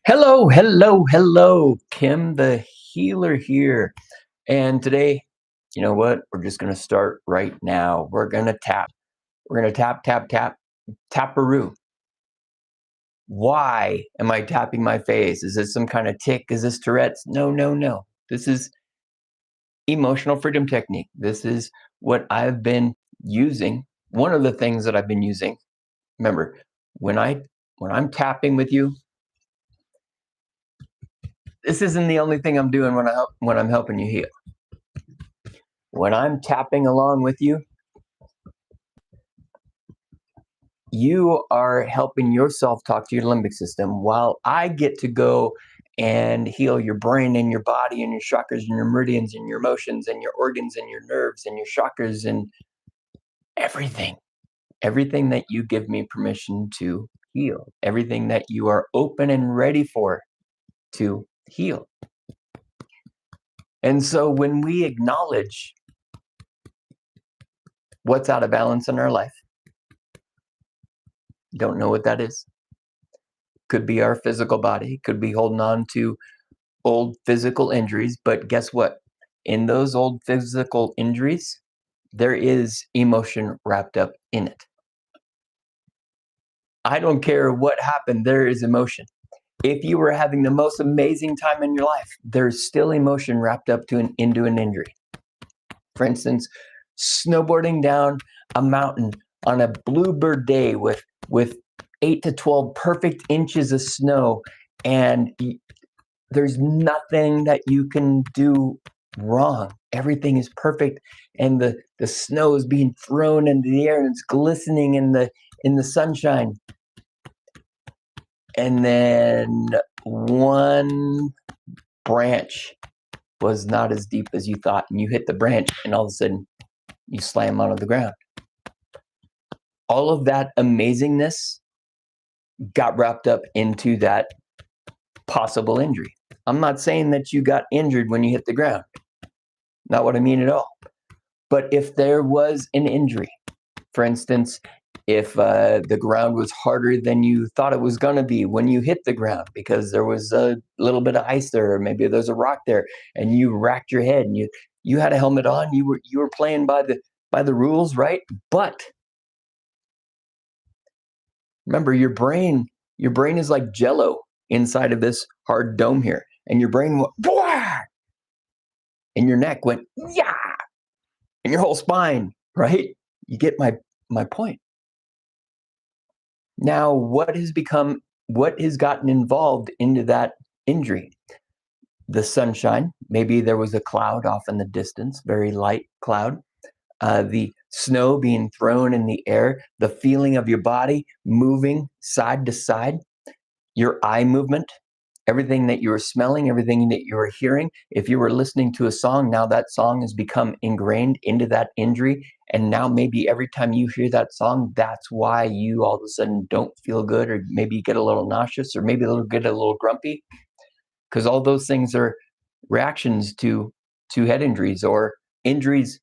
Hello, hello, hello. Kim the healer here. And today, you know what? We're just going to start right now. We're going to tap. We're going to tap, tap, tap, taparoo. Why am I tapping my face? Is this some kind of tick? Is this Tourette's? No, no, no. This is emotional freedom technique. This is what I've been using. One of the things that I've been using. Remember, when I when I'm tapping with you, this isn't the only thing I'm doing when I'm helping you heal. When I'm tapping along with you, you are helping yourself talk to your limbic system while I get to go and heal your brain and your body and your chakras and your meridians and your emotions and your organs and your nerves and your chakras and everything. Everything that you give me permission to heal, everything that you are open and ready for to heal. And so when we acknowledge what's out of balance in our life, don't know what that is. Could be our physical body, could be holding on to old physical injuries. But guess what? In those old physical injuries, there is emotion wrapped up in it. I don't care what happened, there is emotion. If you were having the most amazing time in your life, there's still emotion wrapped up into an injury. For instance, snowboarding down a mountain on a bluebird day with 8 to 12 perfect inches of snow, and there's nothing that you can do wrong. Everything is perfect, and the snow is being thrown into the air and it's glistening in the sunshine. And then one branch was not as deep as you thought, and you hit the branch, and all of a sudden you slam onto the ground. All of that amazingness got wrapped up into that possible injury. I'm not saying that you got injured when you hit the ground. Not what I mean at all. But if there was an injury, for instance, if the ground was harder than you thought it was going to be when you hit the ground because there was a little bit of ice there, or maybe there's a rock there, and you racked your head and you had a helmet on, you were playing by the rules, right? But remember, your brain is like jello inside of this hard dome here, and your brain went, "Bwah!" And your neck went, "Yeah," and your whole spine, right? You get my point. Now, what has gotten involved into that injury? The sunshine. Maybe there was a cloud off in the distance, very light cloud. The snow being thrown in the air, the feeling of your body moving side to side, your eye movement, everything that you were smelling, everything that you were hearing. If you were listening to a song, now that song has become ingrained into that injury. And now maybe every time you hear that song, that's why you all of a sudden don't feel good, or maybe you get a little nauseous, or maybe get a little grumpy, because all those things are reactions to head injuries or injuries,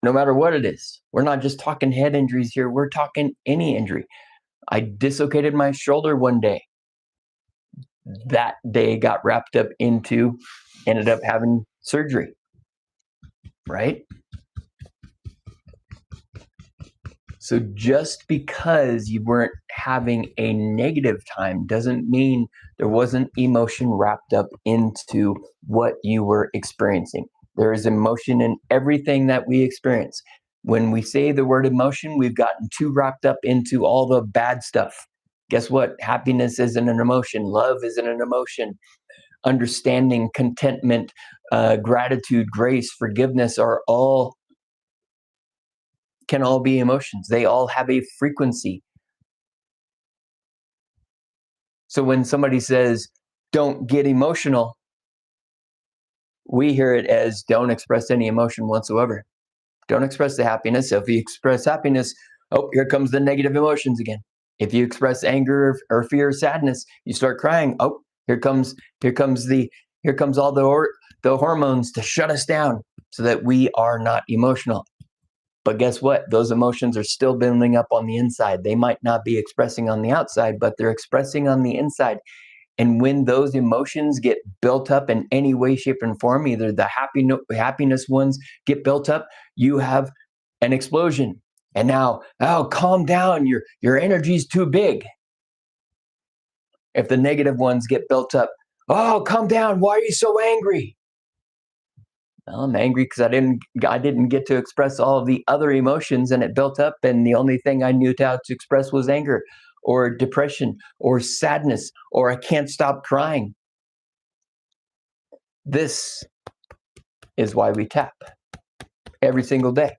no matter what it is. We're not just talking head injuries here, we're talking any injury. I dislocated my shoulder one day. That day got wrapped up into, ended up having surgery, right? So just because you weren't having a negative time doesn't mean there wasn't emotion wrapped up into what you were experiencing. There is emotion in everything that we experience. When we say the word emotion, we've gotten too wrapped up into all the bad stuff. Guess what? Happiness isn't an emotion. Love isn't an emotion. Understanding, contentment, gratitude, grace, forgiveness can all be emotions. They all have a frequency. So when somebody says, "Don't get emotional," we hear it as don't express any emotion whatsoever. Don't express the happiness. If you express happiness, oh, here comes the negative emotions again. If you express anger or fear or sadness, you start crying. Oh, here comes all the hormones to shut us down so that we are not emotional. But guess what? Those emotions are still building up on the inside. They might not be expressing on the outside, but they're expressing on the inside. And when those emotions get built up in any way, shape, and form, either the happiness ones get built up, you have an explosion. And now, oh, calm down. Your energy's too big. If the negative ones get built up, oh, calm down. Why are you so angry? Well, I'm angry because I didn't get to express all of the other emotions, and it built up, and the only thing I knew how to express was anger or depression or sadness or I can't stop crying. This is why we tap every single day.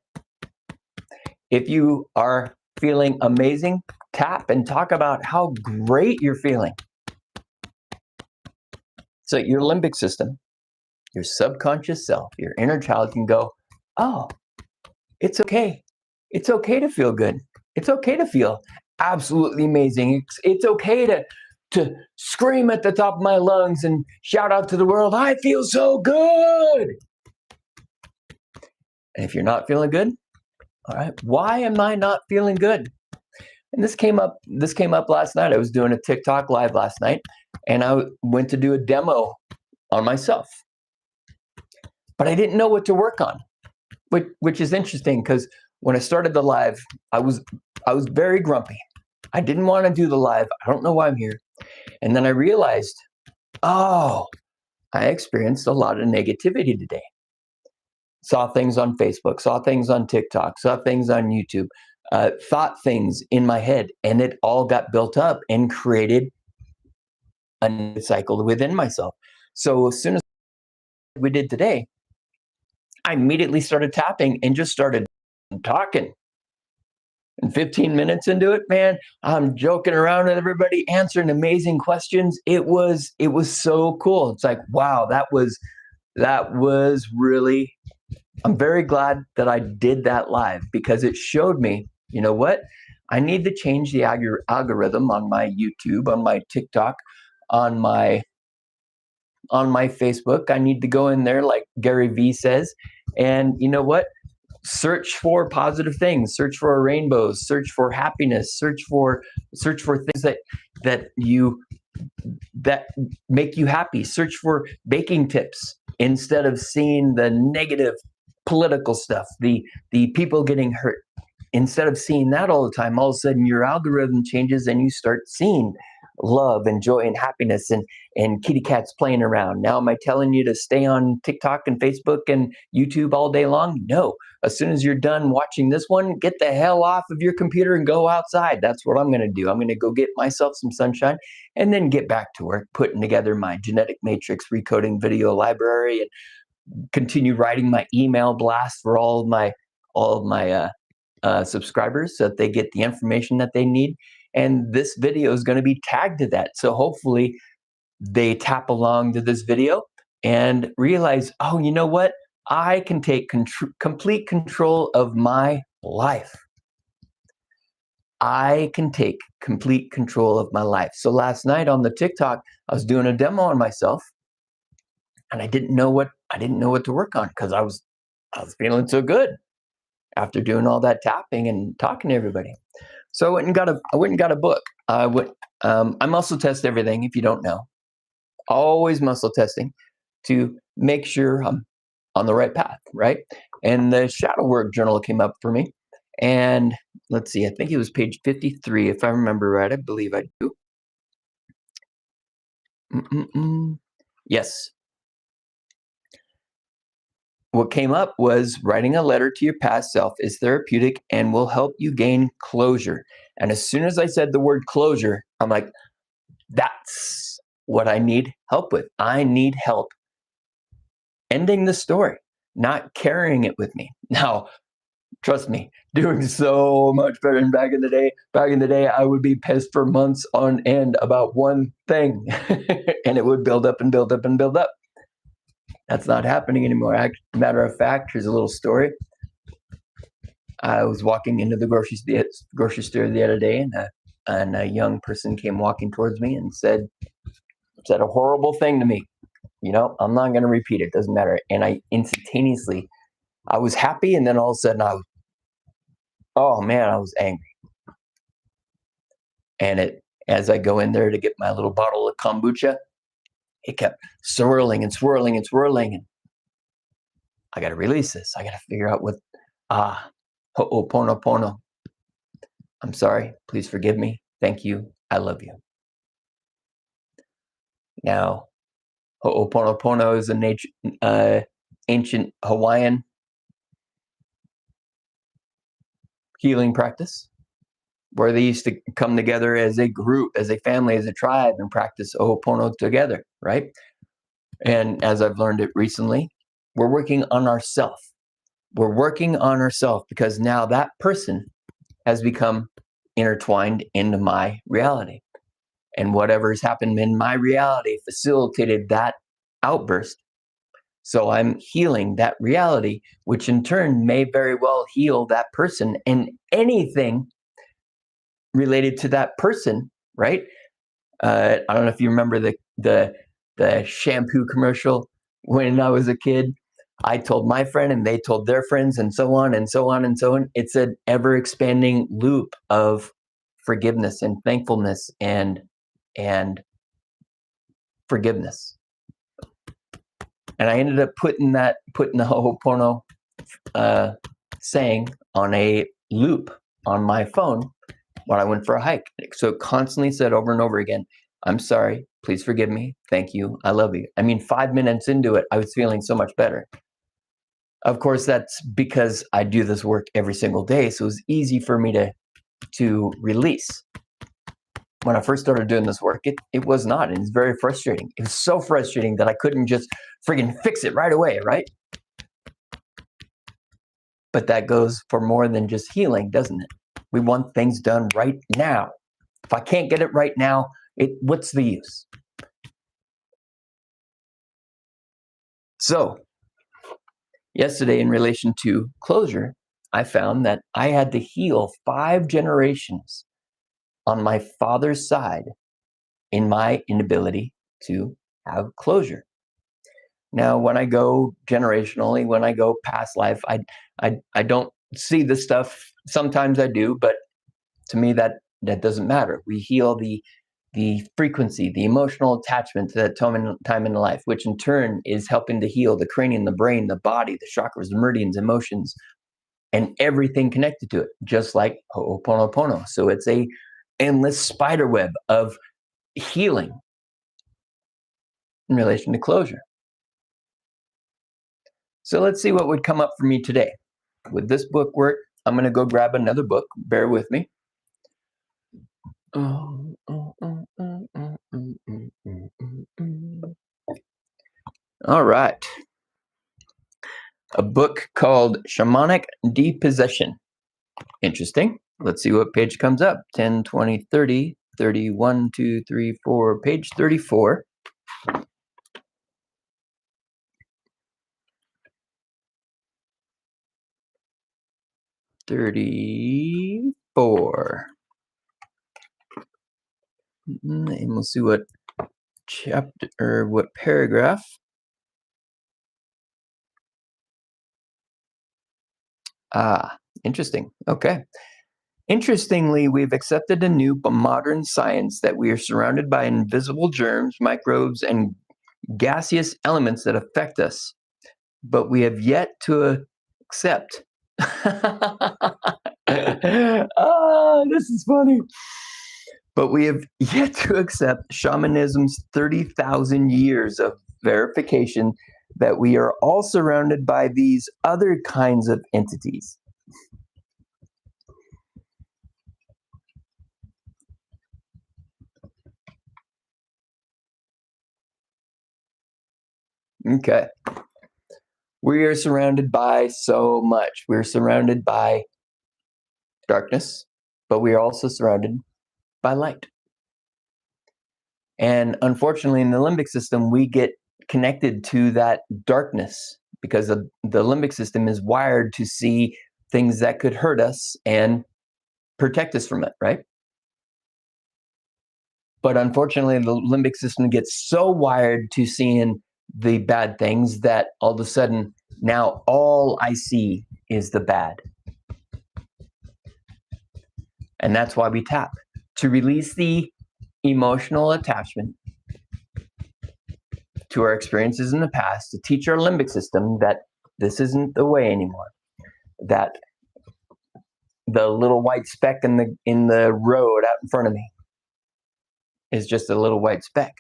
If you are feeling amazing, tap and talk about how great you're feeling. So your limbic system, your subconscious self, your inner child can go, oh, it's okay. It's okay to feel good. It's okay to feel absolutely amazing. It's okay to scream at the top of my lungs and shout out to the world, I feel so good. And if you're not feeling good, all right, why am I not feeling good? And this came up last night. I was doing a TikTok live last night, and I went to do a demo on myself. But I didn't know what to work on, which is interesting because when I started the live, I was very grumpy. I didn't want to do the live. I don't know why I'm here. And then I realized, oh, I experienced a lot of negativity today. Saw things on Facebook, saw things on TikTok, saw things on YouTube, thought things in my head, and it all got built up and created a cycle within myself. So as soon as we did today, I immediately started tapping and just started talking. And 15 minutes into it, man, I'm joking around with everybody, answering amazing questions. It was so cool. It's like, wow, that was really, I'm very glad that I did that live because it showed me, you know what? I need to change the algorithm on my YouTube, on my TikTok, on my Facebook. I need to go in there like Gary Vee says. And you know what? Search for positive things, search for rainbows, search for happiness, search for things that make you happy. Search for baking tips instead of seeing the negative political stuff, the people getting hurt. Instead of seeing that all the time, all of a sudden your algorithm changes and you start seeing love and joy and happiness and kitty cats playing around. Now, am I telling you to stay on TikTok and Facebook and YouTube all day long? No. As soon as you're done watching this one, get the hell off of your computer and go outside. That's what I'm going to do. I'm going to go get myself some sunshine and then get back to work, putting together my genetic matrix recoding video library and continue writing my email blast for all of my subscribers so that they get the information that they need. And this video is going to be tagged to that. So hopefully they tap along to this video and realize, oh, you know what? I can take complete control of my life. I can take complete control of my life. So last night on the TikTok, I was doing a demo on myself and I didn't know what to work on because I was feeling so good after doing all that tapping and talking to everybody. So I went and got a book. I muscle test everything, if you don't know. Always muscle testing to make sure I'm on the right path, right? And the shadow work journal came up for me. And let's see, I think it was page 53, if I remember right. I believe I do. Yes. What came up was writing a letter to your past self is therapeutic and will help you gain closure. And as soon as I said the word closure, I'm like, that's what I need help with. I need help ending the story, not carrying it with me. Now, trust me, doing so much better than back in the day. Back in the day, I would be pissed for months on end about one thing, and it would build up and build up and build up. That's not happening anymore. Matter of fact, here's a little story. I was walking into the grocery store the other day, and a young person came walking towards me and said a horrible thing to me. You know, I'm not going to repeat it. Doesn't matter. And I instantaneously, I was happy, and then all of a sudden, Oh man, I was angry. And as I go in there to get my little bottle of kombucha, it kept swirling and swirling and swirling. And I got to release this. I got to figure out what, ho'oponopono. I'm sorry. Please forgive me. Thank you. I love you. Now, ho'oponopono is an ancient Hawaiian healing practice where they used to come together as a group, as a family, as a tribe, and practice ho'opono together, right? And as I've learned it recently, we're working on ourselves. We're working on ourselves because now that person has become intertwined into my reality. And whatever's happened in my reality facilitated that outburst. So I'm healing that reality, which in turn may very well heal that person and anything related to that person, right? I don't know if you remember the shampoo commercial when I was a kid. I told my friend and they told their friends and so on and so on and so on. It's an ever expanding loop of forgiveness and thankfulness and forgiveness. And I ended up putting the Ho'opono saying on a loop on my phone when I went for a hike. So it constantly said over and over again, I'm sorry, please forgive me, thank you, I love you. I mean, 5 minutes into it, I was feeling so much better. Of course, that's because I do this work every single day, so it was easy for me to release. When I first started doing this work, it was not, and it's very frustrating. It was so frustrating that I couldn't just friggin' fix it right away, right? But that goes for more than just healing, doesn't it? We want things done right now. If I can't get it right now, what's the use? So, yesterday, in relation to closure, I found that I had to heal 5 generations on my father's side in my inability to have closure. Now, when I go generationally, when I go past life, I don't see this stuff. Sometimes I do, but to me that doesn't matter. We heal the frequency, the emotional attachment to that time in life, which in turn is helping to heal the cranium, the brain, the body, the chakras, the meridians, emotions, and everything connected to it, just like Ho'oponopono. So it's a endless spider web of healing in relation to closure. So let's see what would come up for me today. With this book work, I'm going to go grab another book. Bear with me. All right. A book called Shamanic Depossession. Interesting. Let's see what page comes up. 10, 20, 30, 31, 2, 3, 4, page 34. And we'll see what chapter or what paragraph. Interesting. Okay. Interestingly, we've accepted a new modern science that we are surrounded by invisible germs, microbes, and gaseous elements that affect us, but we have yet to accept. This is funny. But we have yet to accept shamanism's 30,000 years of verification that we are all surrounded by these other kinds of entities. Okay. We are surrounded by so much. We're surrounded by darkness, but we are also surrounded by light. And unfortunately, in the limbic system, we get connected to that darkness because the limbic system is wired to see things that could hurt us and protect us from it, right? But unfortunately, the limbic system gets so wired to seeing the bad things that all of a sudden now all I see is the bad. And that's why we tap, to release the emotional attachment to our experiences in the past, to teach our limbic system that this isn't the way anymore, that the little white speck in the road out in front of me is just a little white speck.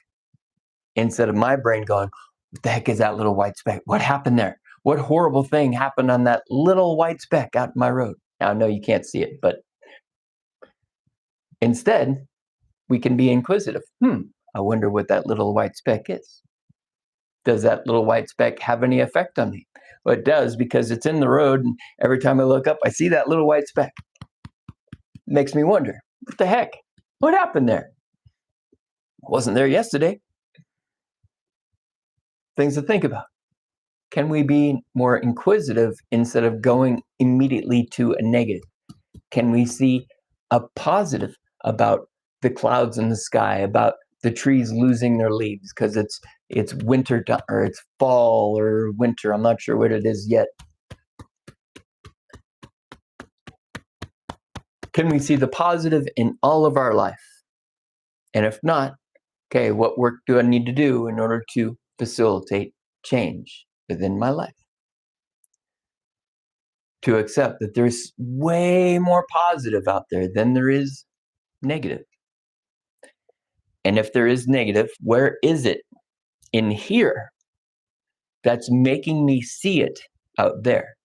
Instead of my brain going, what the heck is that little white speck? What happened there? What horrible thing happened on that little white speck out in my road? Now, I know you can't see it, but instead, we can be inquisitive. I wonder what that little white speck is. Does that little white speck have any effect on me? Well, it does, because it's in the road, and every time I look up, I see that little white speck. It makes me wonder, what the heck? What happened there? I wasn't there yesterday. Things to think about. Can we be more inquisitive instead of going immediately to a negative? Can we see a positive about the clouds in the sky, about the trees losing their leaves because it's winter or it's fall or winter? I'm not sure what it is yet. Can we see the positive in all of our life? And if not, okay, what work do I need to do in order to facilitate change within my life? To accept that there's way more positive out there than there is negative. And if there is negative, where is it in here that's making me see it out there?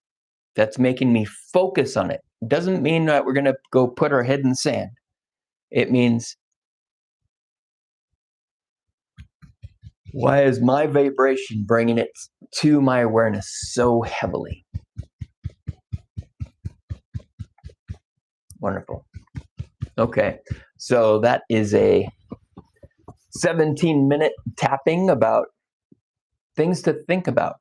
That's making me focus on it. It doesn't mean that we're going to go put our head in the sand. It means, why is my vibration bringing it to my awareness so heavily? Wonderful. Okay, so that is a 17-minute tapping about things to think about.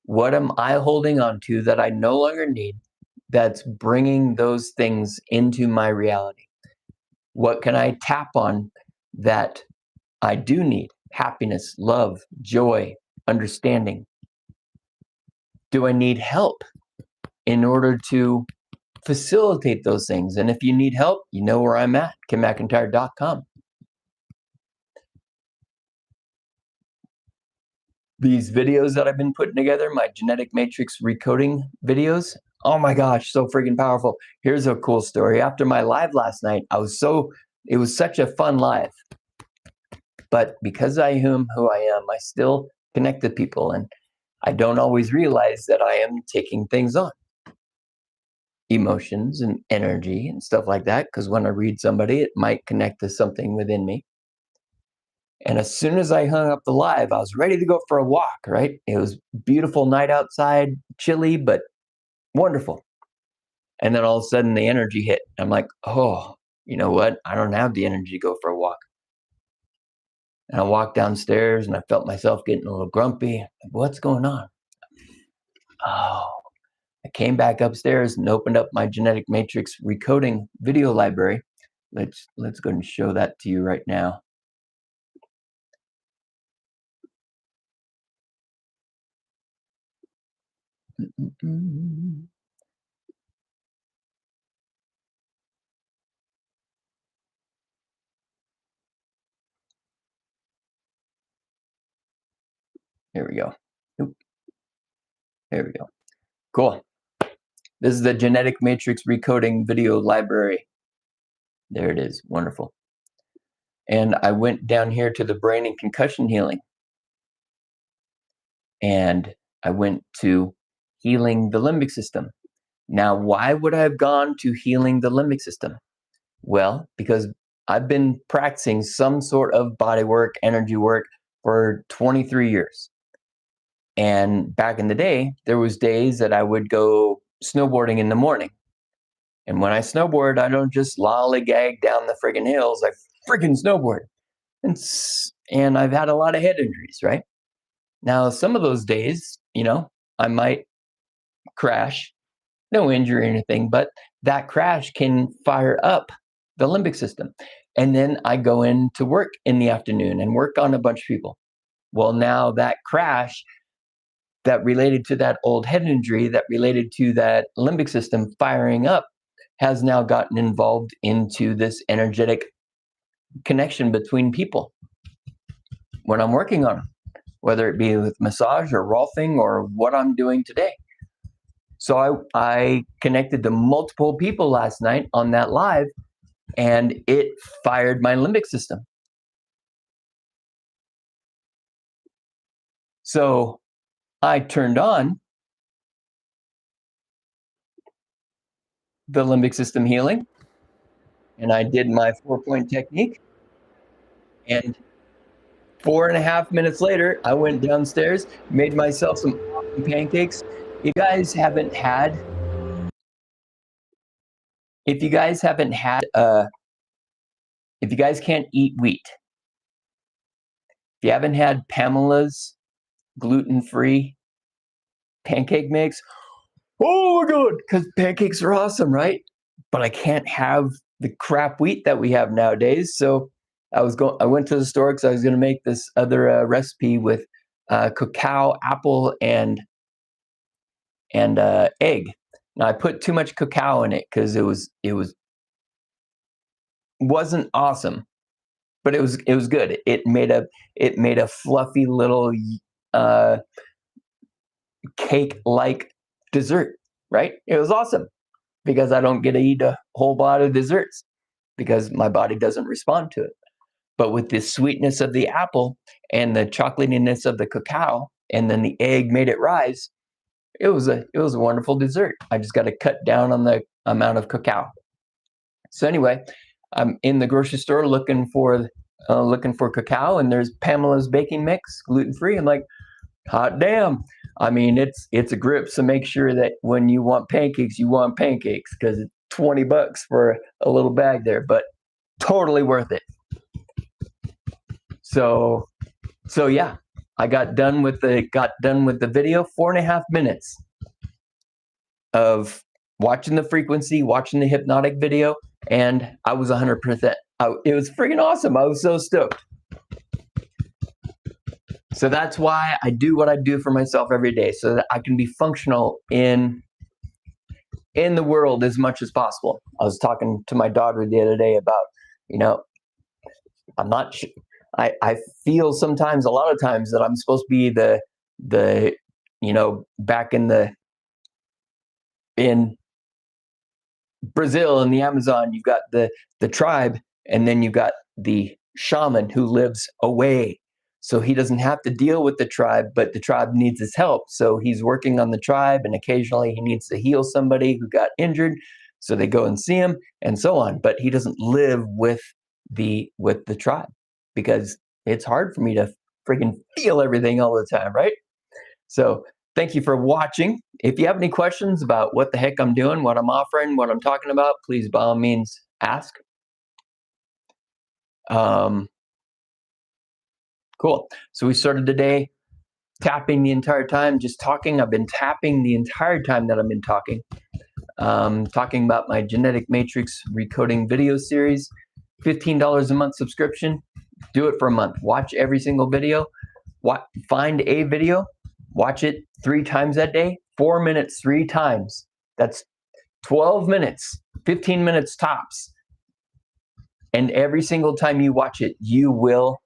What am I holding on to that I no longer need that's bringing those things into my reality? What can I tap on that I do need? Happiness, love, joy, understanding. Do I need help in order to facilitate those things? And if you need help, you know where I'm at, KimMcIntyre.com. These videos that I've been putting together, my genetic matrix recoding videos, oh my gosh, so freaking powerful. Here's a cool story. After my live last night, it was such a fun live. But because I am who I am, I still connect to people, and I don't always realize that I am taking things on. Emotions and energy and stuff like that, because when I read somebody, it might connect to something within me. And as soon as I hung up the live, I was ready to go for a walk, right? It was a beautiful night outside, chilly, but wonderful. And then all of a sudden the energy hit. I'm like, oh, you know what? I don't have the energy to go for a walk. And I walked downstairs and I felt myself getting a little grumpy. Like, what's going on? Oh, I came back upstairs and opened up my genetic matrix recoding video library. Let's go and show that to you right now. Here we go. There we go. Cool. This is the genetic matrix recoding video library. There it is. Wonderful. And I went down here to the brain and concussion healing. And I went to healing the limbic system. Now, why would I have gone to healing the limbic system? Well, because I've been practicing some sort of body work, energy work for 23 years. And back in the day, there was days that I would go snowboarding in the morning. And when I snowboard, I don't just lollygag down the friggin' hills. I friggin' snowboard. And I've had a lot of head injuries, right? Now, some of those days, I might crash. No injury or anything, but that crash can fire up the limbic system. And then I go in to work in the afternoon and work on a bunch of people. Well, now that crash that related to that old head injury, that related to that limbic system firing up, has now gotten involved into this energetic connection between people when I'm working on them, whether it be with massage or rolfing or what I'm doing today. So I connected to multiple people last night on that live, and it fired my limbic system. So I turned on the limbic system healing, and I did my 4-point technique. And 4.5 minutes later, I went downstairs, made myself some awesome pancakes. If you guys can't eat wheat, if you haven't had Pamela's gluten-free pancake mix, oh my God, because pancakes are awesome, right? But I can't have the crap wheat that we have nowadays. So I went to the store because I was going to make this other recipe with cacao, apple, and egg. Now I put too much cacao in it because it wasn't awesome, but it was good. It made a fluffy little cake-like dessert, right? It was awesome because I don't get to eat a whole lot of desserts because my body doesn't respond to it. But with the sweetness of the apple and the chocolatiness of the cacao, and then the egg made it rise, it was a wonderful dessert. I just got to cut down on the amount of cacao. So anyway, I'm in the grocery store looking for cacao, and there's Pamela's baking mix, gluten-free. I'm like, hot damn. I mean, it's a grip. So make sure that when you want pancakes, you want pancakes, because it's $20 for a little bag there, but totally worth it. So yeah, I got done with the video. 4.5 minutes of watching the frequency, watching the hypnotic video, and I was 100%. It was freaking awesome. I was so stoked. So that's why I do what I do for myself every day, so that I can be functional in the world as much as possible. I was talking to my daughter the other day about, I'm not sure. I feel sometimes, a lot of times, that I'm supposed to be the back in Brazil, in the Amazon, you've got the tribe, and then you've got the shaman who lives away. So he doesn't have to deal with the tribe, but the tribe needs his help. So he's working on the tribe, and occasionally he needs to heal somebody who got injured. So they go and see him, and so on. But he doesn't live with the tribe, because it's hard for me to freaking feel everything all the time, right? So thank you for watching. If you have any questions about what the heck I'm doing, what I'm offering, what I'm talking about, please by all means ask. Cool. So we started today tapping the entire time, just talking. I've been tapping the entire time that I've been talking. Talking about my Genetic Matrix Recoding video series. $15 a month subscription. Do it for a month. Watch every single video. Find a video. Watch it 3 times that day. 4 minutes 3 times. That's 12 minutes. 15 minutes tops. And every single time you watch it, you will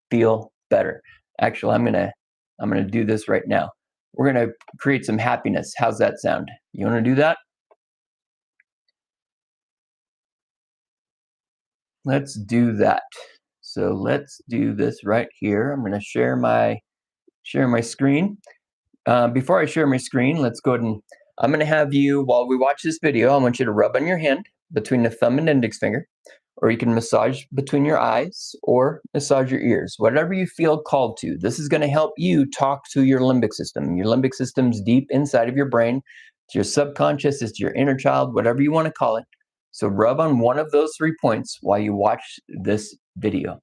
feel better. Actually, I'm gonna do this right now. We're gonna create some happiness. How's that sound? You want to do that? Let's do that. So let's do this right here. I'm gonna share my screen. Before I share my screen, let's go ahead and I'm gonna have you, while we watch this video, I want you to rub on your hand between the thumb and index finger, or you can massage between your eyes or massage your ears, whatever you feel called to. This is going to help you talk to your limbic system. Your limbic system's deep inside of your brain. It's your subconscious, it's your inner child, whatever you want to call it. So rub on one of those 3 points while you watch this video.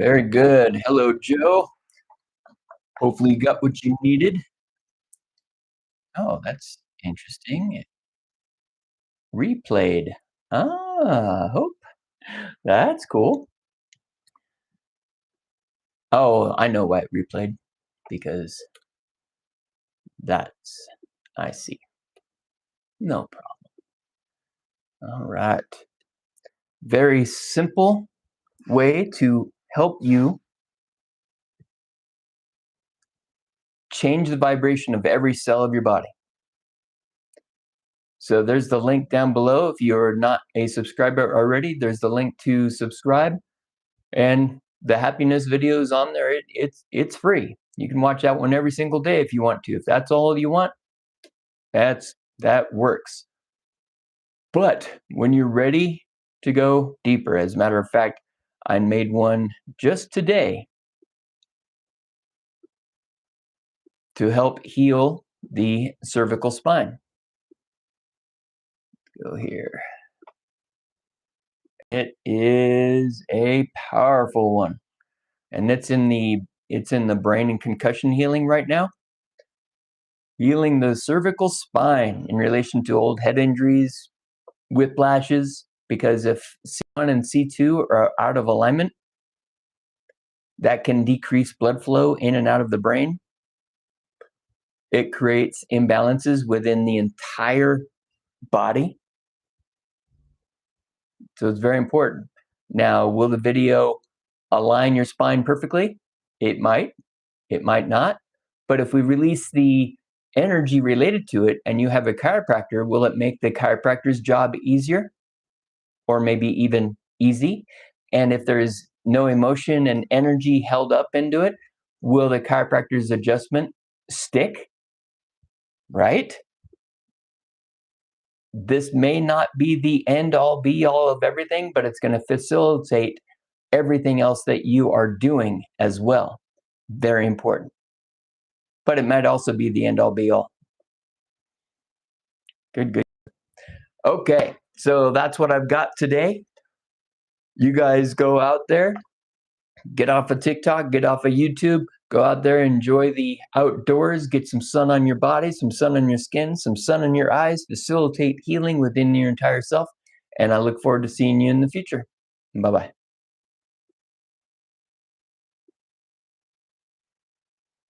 Very good. Hello, Joe. Hopefully you got what you needed. Oh, that's interesting. Replayed. Hope. That's cool. Oh, I know why it replayed. Because I see. No problem. All right. Very simple way to help you change the vibration of every cell of your body. So there's the link down below. If you're not a subscriber already, there's the link to subscribe, and the happiness videos on there. It's free. You can watch that one every single day if you want to. If that's all you want, that works. But when you're ready to go deeper, as a matter of fact, I made one just today to help heal the cervical spine. Go here. It is a powerful one, and it's in the brain and concussion healing right now. Healing the cervical spine in relation to old head injuries, whiplashes, because if C1 and C2 are out of alignment, that can decrease blood flow in and out of the brain. It creates imbalances within the entire body. So it's very important. Now, will the video align your spine perfectly? It might not. But if we release the energy related to it and you have a chiropractor, will it make the chiropractor's job easier or maybe even easy? And if there is no emotion and energy held up into it, will the chiropractor's adjustment stick? Right? This may not be the end all be all of everything, but it's going to facilitate everything else that you are doing as well. Very important. But it might also be the end all be all. Good. Okay, so that's what I've got today. You guys go out there, get off of TikTok, get off of YouTube, go out there, enjoy the outdoors, get some sun on your body, some sun on your skin, some sun in your eyes, facilitate healing within your entire self. And I look forward to seeing you in the future. Bye-bye.